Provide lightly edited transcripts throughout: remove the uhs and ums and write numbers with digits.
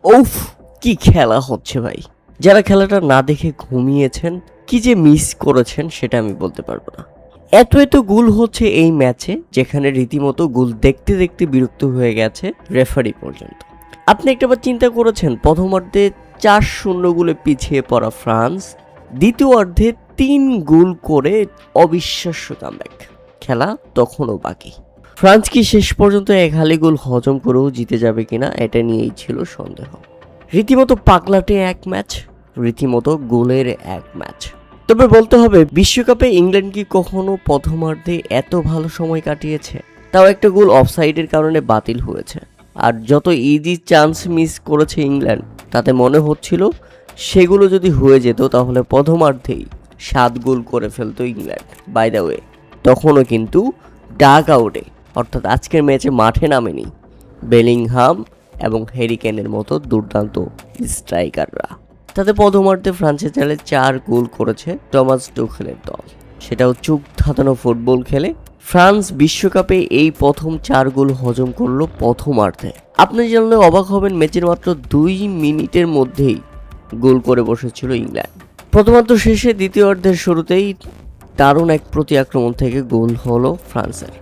উফ, কি খেলা হচ্ছে ভাই! যারা খেলাটা না দেখে ঘুমিয়েছেন, কি যে মিস করেছেন সেটা আমি বলতে পারবো না। এত এত গোল হচ্ছে এই ম্যাচে, যেখানে রীতিমতো গোল দেখতে দেখতে বিরক্ত হয়ে গেছে রেফারি পর্যন্ত। আপনি একটাবার চিন্তা করেছেন, প্রথমার্ধে 4-0 গোলে পিছিয়ে পড়া ফ্রান্স দ্বিতীয়ার্ধে 3 গোল করে অবিশ্বাস্য কামব্যাক। খেলা তখনও বাকি। ফ্রান্স কি শেষ পর্যন্ত এক হালি গোল হজম করেও জিতে যাবে কিনা এটা নিয়েই ছিল সন্দেহ। রীতিমতো পাগলাটে এক ম্যাচ, রীতিমতো গোলের এক ম্যাচ। তবে বলতে হবে, বিশ্বকাপে ইংল্যান্ড কি কখনো প্রথমার্ধে এত ভালো সময় কাটিয়েছে? তাও একটা গোল অফসাইডের কারণে বাতিল হয়েছে। আর যত ইজি চান্স মিস করেছে ইংল্যান্ড, তাতে মনে হচ্ছিল সেগুলো যদি হয়ে যেত তাহলে প্রথমার্ধেই 7 গোল করে ফেলতো ইংল্যান্ড। বাই দ্য ওয়ে, তখনও কিন্তু ডাগ আউটে, অর্থাৎ আজকের ম্যাচে মাঠে নামেনি বেলিংহাম এবং হ্যারি কেনের মতো দুর্দান্ত স্ট্রাইকাররা। তাতে প্রথমার্ধে ফ্রান্সের জালে 4 গোল করেছে টমাস টুখেলের দল, সেটাও চোখ ধাঁধানো ফুটবল খেলে। ফ্রান্স বিশ্বকাপে এই প্রথম 4 গোল হজম করলো প্রথমার্ধে। আপনি জানলে অবাক হবেন, ম্যাচের মাত্র 2 মিনিটের মধ্যেই গোল করে বসেছিল ইংল্যান্ড। প্রথমার্ধ শেষে দ্বিতীয়ার্ধের শুরুতেই দারুণ এক প্রতি আক্রমণ থেকে গোল হলো ফ্রান্সের।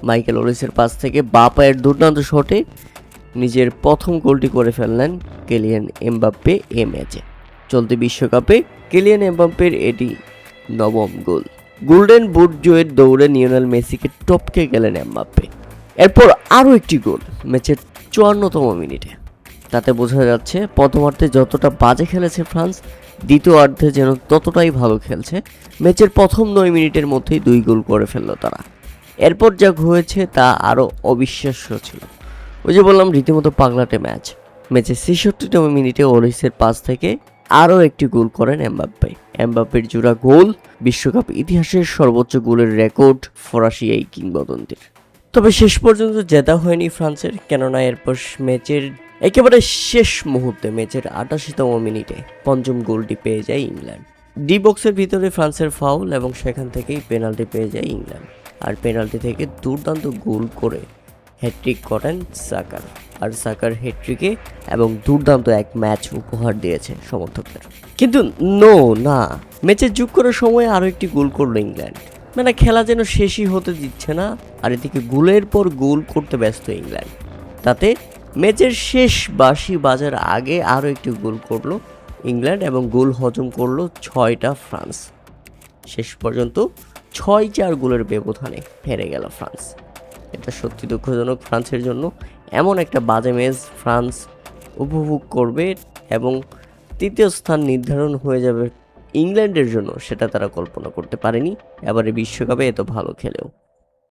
মাইকেল ওরিসের পাস থেকে বাঁ পায়ের দুর্দান্ত শটে নিজের প্রথম গোলটি করে ফেললেন কিলিয়ান এমবাপ্পে এ ম্যাচে। চলতি বিশ্বকাপে কিলিয়ান এমবাপ্পের এটি 9ম গোল। গোল্ডেন বুট জয়ের দৌড়ে লিওনেল মেসিকে টপকে গেলেন এমবাপ্পে। এরপর আরও একটি গোল ম্যাচের 54তম মিনিটে। তাতে বোঝা যাচ্ছে প্রথমার্ধে যতটা বাজে খেলেছে ফ্রান্স, দ্বিতীয়ার্ধে যেন ততটাই ভালো খেলছে। ম্যাচের প্রথম 9 মিনিটের মধ্যেই 2 গোল করে ফেলল তারা। এরপর যা হয়েছে তা আরও অবিশ্বাস্য ছিল। ওই যে বললাম, রীতিমতো পাগলাটে ম্যাচ। ম্যাচের 66তম মিনিটে ওরিসের পাস থেকে আরও একটি গোল করেন এমবাপ্পে। এমবাপ্পের জোড়া গোল বিশ্বকাপ ইতিহাসের সর্বোচ্চ গোলের রেকর্ড ফরাসি এই কিংবদন্তির। তবে শেষ পর্যন্ত জেতা হয়নি ফ্রান্সের, কেননা এরপর ম্যাচের একেবারে শেষ মুহূর্তে ম্যাচের 88তম মিনিটে পঞ্চম গোলটি পেয়ে যায় ইংল্যান্ড। ডি বক্সের ভিতরে ফ্রান্সের ফাউল এবং সেখান থেকেই পেনাল্টি পেয়ে যায় ইংল্যান্ড। আর পেনাল্টি থেকে দুর্দান্ত গোল করে হ্যাট্রিক করেন সাকার। আর সাকার হ্যাট্রিকে এবং দুর্দান্ত এক ম্যাচ উপহার দিয়েছে সমর্থকদের। কিন্তু না, ম্যাচে যোগ করার সময় আরও একটি গোল করলো ইংল্যান্ড। মানে খেলা যেন শেষই হতে দিচ্ছে না, আর এদিকে গোলের পর গোল করতে ব্যস্ত ইংল্যান্ড। তাতে ম্যাচের শেষ বাঁশি বাজার আগে আরও একটি গোল করলো ইংল্যান্ড এবং গোল হজম করলো 6টা ফ্রান্স। শেষ পর্যন্ত 6-4 গোলের ব্যবধানে হেরে গেল ফ্রান্স। এটা সত্যি দুঃখজনক ফ্রান্সের জন্য। এমন একটা বাজে ম্যাচ ফ্রান্স উপভোগ করবে এবং তৃতীয় স্থান নির্ধারণ হয়ে যাবে ইংল্যান্ডের জন্য, সেটা তারা কল্পনা করতে পারেনি এবারে বিশ্বকাপে এত ভালো খেলেও।